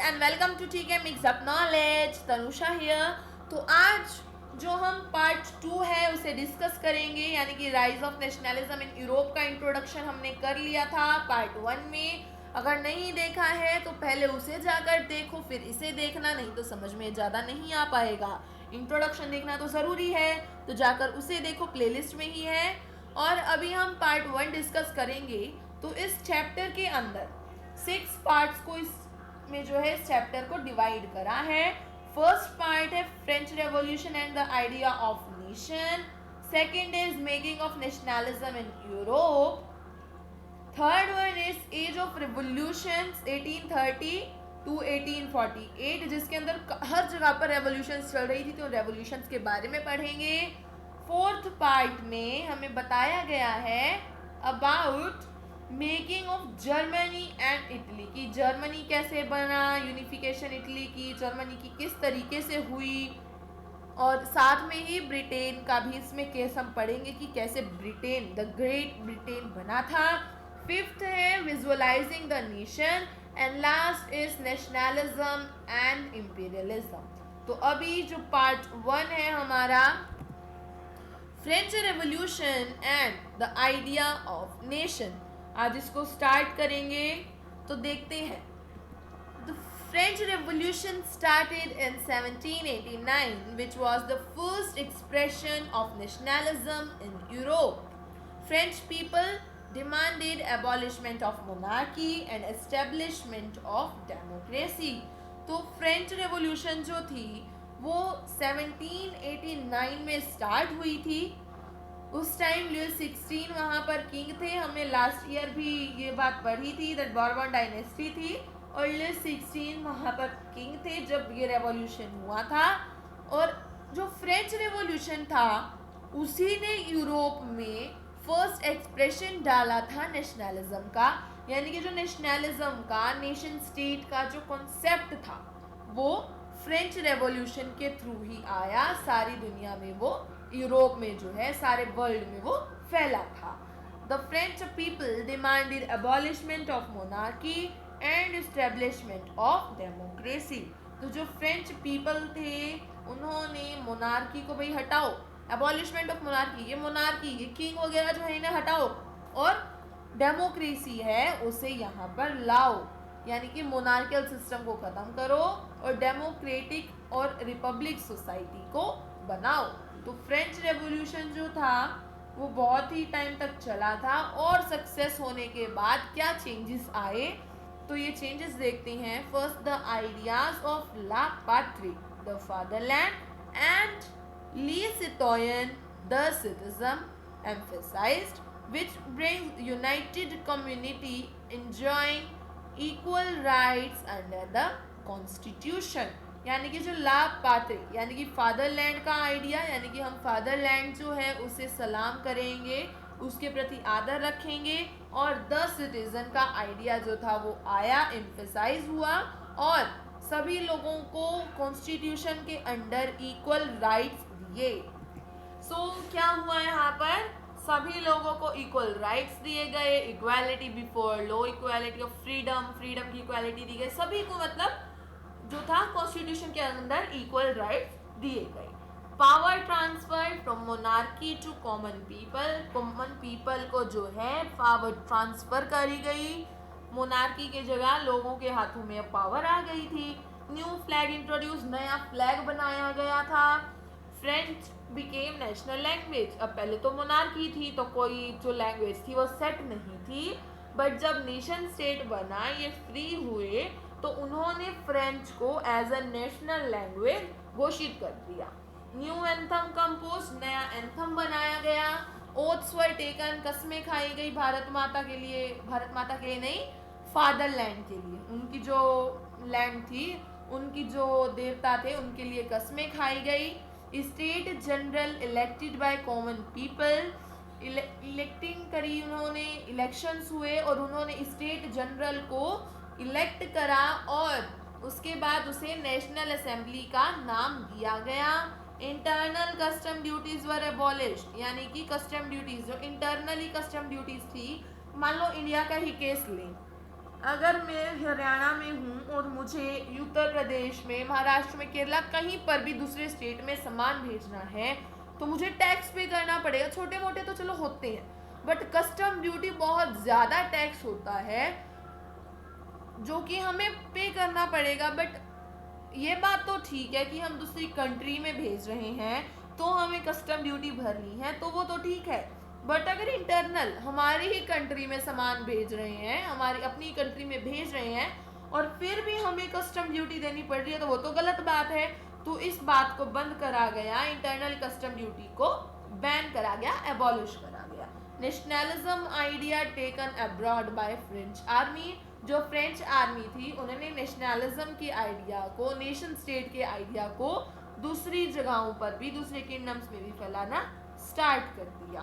And welcome to टीके mix up knowledge. Tanusha here. तो आज जो हम पार्ट 2 है उसे डिस्कस करेंगे, यानी कि rise of nationalism in Europe का इंट्रोडक्शन हमने कर लिया था पार्ट 1 में। अगर नहीं देखा है तो पहले उसे जाकर देखो, फिर इसे देखना, नहीं तो समझ में ज़्यादा नहीं आ पाएगा। इंट्रोडक्शन देखना तो ज़रूरी है, तो जाकर उसे देखो, प्लेलिस्ट में ही है। और अभी हम पार्ट 1 डिस्कस करेंगे। तो इस चैप्टर के अंदर 6 पार्ट्स को इसमें जो है इस चैप्टर को डिवाइड करा है। फर्स्ट पार्ट है French revolution and the idea of nation. Second is making of nationalism in Europe. Third one is age of revolution 1830 to 1848, जिसके अंदर हर जगह पर रेवोल्यूशन चल रही थी, तो रेवोल्यूशन के बारे में पढ़ेंगे। फोर्थ पार्ट में हमें बताया गया है about making of Germany and Italy, की जर्मनी कैसे बना, यूनिफिकेशन इटली की, जर्मनी की किस तरीके से हुई, और साथ में ही ब्रिटेन का भी इसमें केस हम पढ़ेंगे कि कैसे ब्रिटेन, द ग्रेट ब्रिटेन बना था। फिफ्थ है visualising the nation and last is nationalism and imperialism. तो अभी जो पार्ट 1 है हमारा French revolution and the idea of nation, आज इसको स्टार्ट करेंगे। तो देखते हैं। The French revolution started in 1789 which was the first expression of nationalism in Europe. French people demanded abolishment of monarchy and establishment of democracy. तो French revolution जो थी वो 1789 में स्टार्ट हुई थी। उस टाइम लुइस 16 वहाँ पर किंग थे। हमने लास्ट ईयर भी ये बात पढ़ी थी, दैट बॉर्बन डायनेस्टी थी और लुइस 16 वहाँ पर किंग थे जब ये रेवोल्यूशन हुआ था। और जो फ्रेंच रेवोल्यूशन था उसी ने यूरोप में फर्स्ट एक्सप्रेशन डाला था नेशनलिज्म का, यानी कि जो नेशनलिज्म का, नेशन स्टेट का जो कॉन्सेप्ट था वो फ्रेंच रेवोल्यूशन के थ्रू ही आया। सारी दुनिया में वो, यूरोप में जो है सारे वर्ल्ड में वो फैला था। The French people demanded abolishment of monarchy and establishment of democracy. तो जो फ्रेंच पीपल थे उन्होंने मोनार्की को भाई हटाओ, अबॉलिशमेंट ऑफ मोनार्की, ये मोनार्की, ये किंग वगैरह जो है इन्हें हटाओ, और डेमोक्रेसी है उसे यहाँ पर लाओ, यानी कि मोनार्कियल सिस्टम को ख़त्म करो और डेमोक्रेटिक और रिपब्लिक सोसाइटी को बनाओ। तो फ्रेंच रेवोल्यूशन जो था वो बहुत ही टाइम तक चला था और सक्सेस होने के बाद क्या चेंजेस आए, तो ये चेंजेस देखते हैं। फर्स्ट द आइडियाज ऑफ ला पैट्री, द फादरलैंड एंड ली सिटोयन the citizen emphasized, which brings united community enjoying equal rights under the constitution। यानी कि जो ला पात्रे, यानी कि फादरलैंड का आइडिया, यानी कि हम फादरलैंड जो है उसे सलाम करेंगे, उसके प्रति आदर रखेंगे, और द सिटीजन का आइडिया जो था वो आया, एम्फेसाइज हुआ, और सभी लोगों को कॉन्स्टिट्यूशन के अंडर इक्वल राइट्स दिए। सो क्या हुआ यहाँ पर, सभी लोगों को इक्वल राइट्स दिए गए, equality before law, equality of freedom, freedom की इक्वालिटी दी गई, सभी को मतलब जो था कॉन्स्टिट्यूशन के अंदर इक्वल राइट्स दिए गए। Power transfer from monarchy to common people, common people को जो है पावर ट्रांसफर करी गई, मोनार्की के जगह लोगों के हाथों में पावर आ गई थी। न्यू फ्लैग इंट्रोड्यूस, नया फ्लैग बनाया गया था। फ्रेंच बिकेम नेशनल लैंग्वेज, अब पहले तो मोनार्की थी तो कोई जो लैंग्वेज थी वो सेट नहीं थी, बट जब नेशन स्टेट बना, ये फ्री हुए, तो उन्होंने फ्रेंच को एज अ नेशनल लैंग्वेज घोषित कर दिया। न्यू एंथम कंपोज, नया एंथम बनाया गया। ओथ्स वर टेकन, कसमें खाई गई भारत माता के लिए, भारत माता के लिए नहीं, फादरलैंड के लिए, उनकी जो लैंड थी, उनकी जो देवता थे उनके लिए कसमें खाई गई। State general elected by common people, electing करी उन्होंने, इलेक्शंस हुए और उन्होंने स्टेट जनरल को इलेक्ट करा, और उसके बाद उसे नेशनल असेंबली का नाम दिया गया। इंटरनल कस्टम ड्यूटीज वर एबॉलिश्ड, यानी कि कस्टम ड्यूटीज जो इंटरनली कस्टम ड्यूटीज थी, मान लो इंडिया का ही केस लें, अगर मैं हरियाणा में हूँ और मुझे उत्तर प्रदेश में, महाराष्ट्र में, केरला, कहीं पर भी दूसरे स्टेट में सामान भेजना है तो मुझे टैक्स पे करना पड़ेगा। छोटे मोटे तो चलो होते हैं, बट कस्टम ड्यूटी बहुत ज़्यादा टैक्स होता है जो कि हमें पे करना पड़ेगा। बट ये बात तो ठीक है कि हम दूसरी कंट्री में भेज रहे हैं तो हमें कस्टम ड्यूटी भरनी है, तो वो तो ठीक है। बट अगर इंटरनल हमारी ही कंट्री में सामान भेज रहे हैं, हमारी अपनी कंट्री में भेज रहे हैं और फिर भी हमें कस्टम ड्यूटी देनी पड़ रही है, तो वो तो गलत बात है। तो इस बात को बंद करा गया, इंटरनल कस्टम ड्यूटी को बैन करा गया, एबॉलिश करा गया। Nationalism idea taken abroad by French army. जो फ्रेंच आर्मी थी उन्होंने नेशनलिज्म के आइडिया को, नेशन स्टेट के आइडिया को दूसरी जगहों पर भी, दूसरे किंगडम्स में भी फैलाना स्टार्ट कर दिया।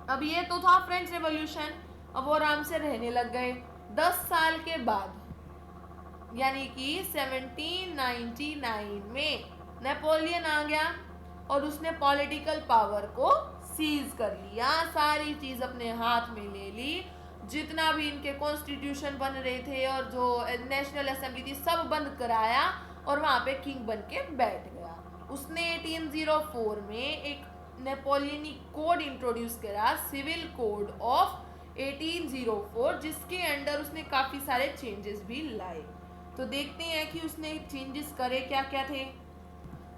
अब ये तो था फ्रेंच रेवोल्यूशन। अब वो आराम से रहने लग गए। 10 साल के बाद यानी कि 1799 में नेपोलियन आ गया और उसने पॉलिटिकल पावर को सीज कर लिया, सारी चीज अपने हाथ में ले ली। जितना भी इनके कॉन्स्टिट्यूशन बन रहे थे और जो नेशनल असेंबली थी सब बंद कराया और वहां पे किंग बन के बैठ गया। उसने 1804 में एक नेपोलियनिक कोड इंट्रोड्यूस करा, सिविल कोड ऑफ 1804, जिसके अंडर उसने काफी सारे चेंजेस भी लाए। तो देखते हैं कि उसने चेंजेस करे क्या क्या थे।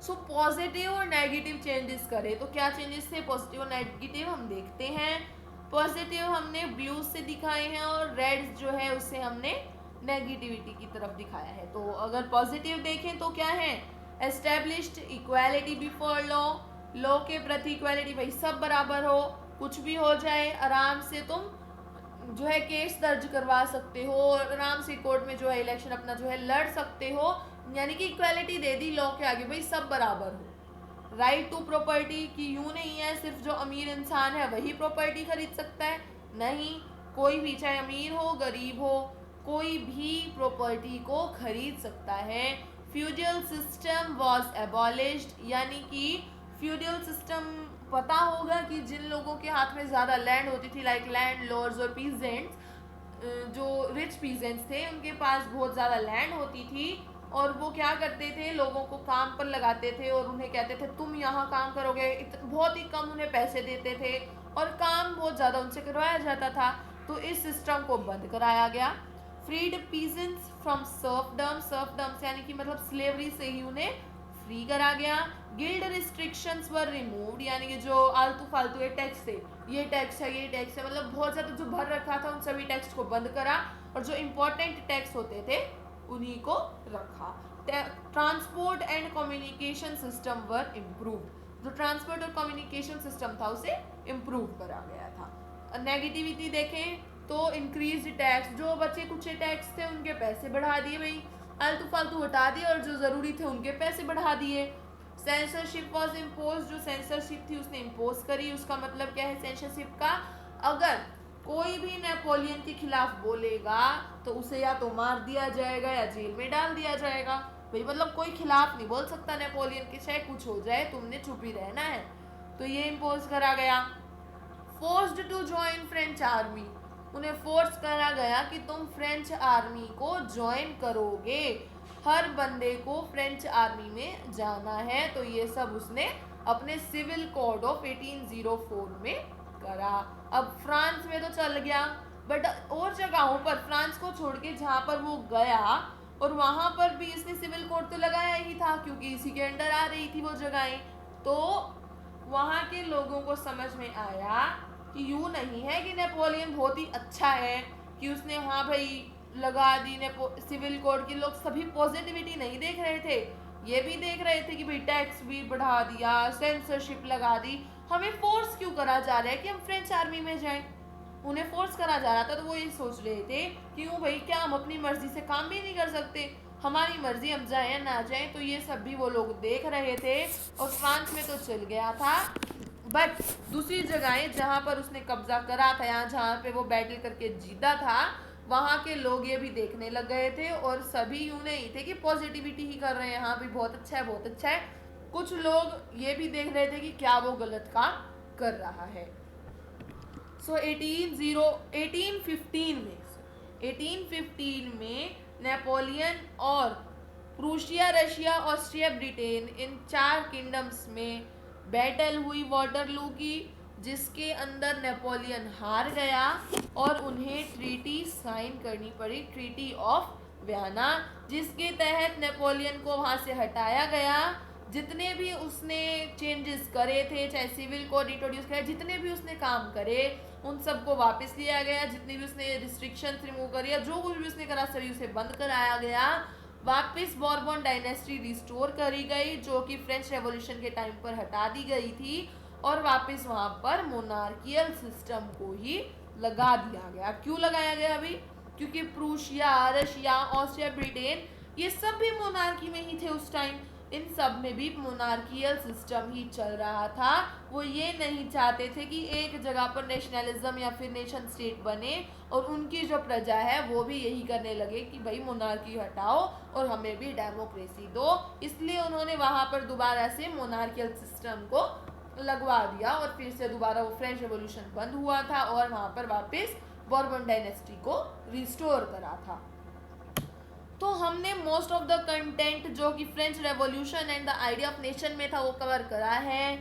सो पॉजिटिव और नेगेटिव चेंजेस करे तो क्या चेंजेस थे, पॉजिटिव और नेगेटिव हम देखते हैं। पॉजिटिव हमने ब्लू से दिखाए हैं और रेड जो है उससे हमने नेगेटिविटी की तरफ दिखाया है। तो अगर पॉजिटिव देखें तो क्या है, established equality before law, law के प्रति इक्वालिटी, भाई सब बराबर हो, कुछ भी हो जाए आराम से तुम जो है केस दर्ज करवा सकते हो और आराम से कोर्ट में जो है इलेक्शन अपना जो है लड़ सकते हो, यानी कि इक्वालिटी दे दी लॉ के आगे, भाई सब बराबर हो। राइट टू प्रॉपर्टी की यूं नहीं है सिर्फ जो अमीर इंसान है वही प्रॉपर्टी खरीद सकता है, नहीं, कोई भी चाहे अमीर हो गरीब हो कोई भी प्रॉपर्टी को खरीद सकता है। फ्यूडल सिस्टम वॉज एबॉलिश्ड, यानी कि फ्यूडल सिस्टम पता होगा कि जिन लोगों के हाथ में ज़्यादा लैंड होती थी, लाइक लैंड लॉर्ड्स और पीजेंट्स, जो रिच पीजेंट्स थे उनके पास बहुत ज़्यादा लैंड होती थी और वो क्या करते थे, लोगों को काम पर लगाते थे और उन्हें कहते थे तुम यहाँ काम करोगे, बहुत ही कम उन्हें पैसे देते थे और काम बहुत ज़्यादा उनसे करवाया जाता था। तो इस सिस्टम को बंद कराया गया। Freed peasants from serfdom, serfdom यानी कि मतलब स्लेवरी से ही उन्हें फ्री करा गया। गिल्ड रिस्ट्रिक्शंस वर रिमूव्ड, यानी कि जो आलतू फालतू ये टैक्स थे, ये टैक्स है, ये टैक्स है, मतलब बहुत ज़्यादा जो भर रखा था उन सभी टैक्स को बंद करा और जो इम्पोर्टेंट टैक्स होते थे उन्हीं को रखा। Transport and communication system were improve, जो ट्रांसपोर्ट और कम्युनिकेशन सिस्टम था उसे इम्प्रूव करा गया था। नेगेटिविटी देखें तो इंक्रीज टैक्स, जो बचे कुछ टैक्स थे उनके पैसे बढ़ा दिए, भाई आलतू फालतू हटा दिए और जो ज़रूरी थे उनके पैसे बढ़ा दिए। सेंसरशिप वॉज इम्पोज, जो सेंसरशिप थी उसने इम्पोज करी। उसका मतलब क्या है सेंसरशिप का, अगर कोई भी नेपोलियन के खिलाफ बोलेगा तो उसे या तो मार दिया जाएगा या जेल में डाल दिया जाएगा, भाई मतलब कोई खिलाफ नहीं बोल सकता नेपोलियन के, चाहे कुछ हो जाए तुमने चुप ही रहना है। तो ये इम्पोज करा गया। Forced to join French army, उन्हें फोर्स करा गया कि तुम फ्रेंच आर्मी को ज्वाइन करोगे, हर बंदे को फ्रेंच आर्मी में जाना है। तो ये सब उसने अपने सिविल कोड ऑफ 1804 में करा। अब फ्रांस में तो चल गया, बट और जगहों पर फ्रांस को छोड़ के जहाँ पर वो गया और वहाँ पर भी इसने सिविल कोड तो लगाया ही था क्योंकि इसी के अंडर आ रही थी वो जगहें। तो वहाँ के लोगों को समझ में आया कि यूँ नहीं है कि नेपोलियन बहुत ही अच्छा है कि उसने हाँ भाई लगा दी सिविल कोड की। लोग सभी पॉजिटिविटी नहीं देख रहे थे, ये भी देख रहे थे कि भाई टैक्स भी बढ़ा दिया, सेंसरशिप लगा दी, हमें फोर्स क्यों करा जा रहा है कि हम फ्रेंच आर्मी में जाएं। उन्हें फोर्स करा जा रहा था तो वो ये सोच रहे थे कि यूँ भाई क्या हम अपनी मर्जी से काम भी नहीं कर सकते, हमारी मर्जी हम जाएं या ना जाएं। तो ये सब भी वो लोग देख रहे थे और फ्रांस में तो चल गया था, बट दूसरी जगहें जहाँ पर उसने कब्जा करा था, यहाँ जहाँ पे वो बैटल करके जीता था, वहाँ के लोग ये भी देखने लग गए थे और सभी यूँ नहीं थे कि पॉजिटिविटी ही कर रहे हैं, हाँ भी बहुत अच्छा है बहुत अच्छा है। कुछ लोग ये भी देख रहे थे कि क्या वो गलत काम कर रहा है। सो 1815 में 1815 में नेपोलियन और Prussia, Russia, Austria, Britain in 4 kingdoms में बैटल हुई वाटरलू की, जिसके अंदर नेपोलियन हार गया और उन्हें ट्रीटी साइन करनी पड़ी, ट्रीटी ऑफ वियना, जिसके तहत नेपोलियन को वहाँ से हटाया गया। जितने भी उसने चेंजेस करे थे, चाहे सिविल कोड इंट्रोड्यूस किया, जितने भी उसने काम करे उन सबको वापस लिया गया। जितनी भी उसने रिस्ट्रिक्शंस रिमूव करी, जो कुछ भी उसने करा सभी उसे बंद कराया गया। वापस बॉर्बन डायनेस्टी रिस्टोर करी गई, जो कि फ्रेंच रेवोल्यूशन के टाइम पर हटा दी गई थी, और वापस वहाँ पर मोनार्कियल सिस्टम को ही लगा दिया गया। क्यों लगाया गया अभी? क्योंकि प्रूशिया, रशिया, ऑस्ट्रिया, ब्रिटेन ये सब भी मोनार्की में ही थे उस टाइम। इन सब में भी मोनार्कियल सिस्टम ही चल रहा था। वो ये नहीं चाहते थे कि एक जगह पर नेशनलिज्म या फिर नेशन स्टेट बने और उनकी जो प्रजा है वो भी यही करने लगे कि भाई मोनार्की हटाओ और हमें भी डेमोक्रेसी दो। इसलिए उन्होंने वहाँ पर दोबारा से मोनार्कियल सिस्टम को लगवा दिया और फिर से दोबारा वो फ्रेंच रेवोल्यूशन बंद हुआ था और वहाँ पर वापस बॉर्बन डायनेस्टी को रिस्टोर करा था। तो हमने मोस्ट ऑफ द कंटेंट जो कि French revolution and the idea of nation में था वो कवर करा है।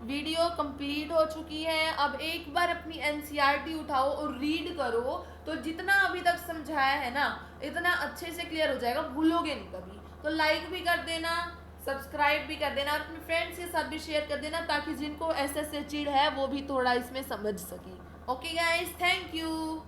वीडियो कंप्लीट हो चुकी है। अब एक बार अपनी एनसीईआरटी उठाओ और रीड करो, तो जितना अभी तक समझाया है ना इतना अच्छे से क्लियर हो जाएगा, भूलोगे नहीं कभी। तो लाइक भी कर देना, सब्सक्राइब भी कर देना और अपने फ्रेंड्स के साथ भी शेयर कर देना, ताकि जिनको ऐसे चिढ़ है वो भी थोड़ा इसमें समझ सके। Okay guys, thank you.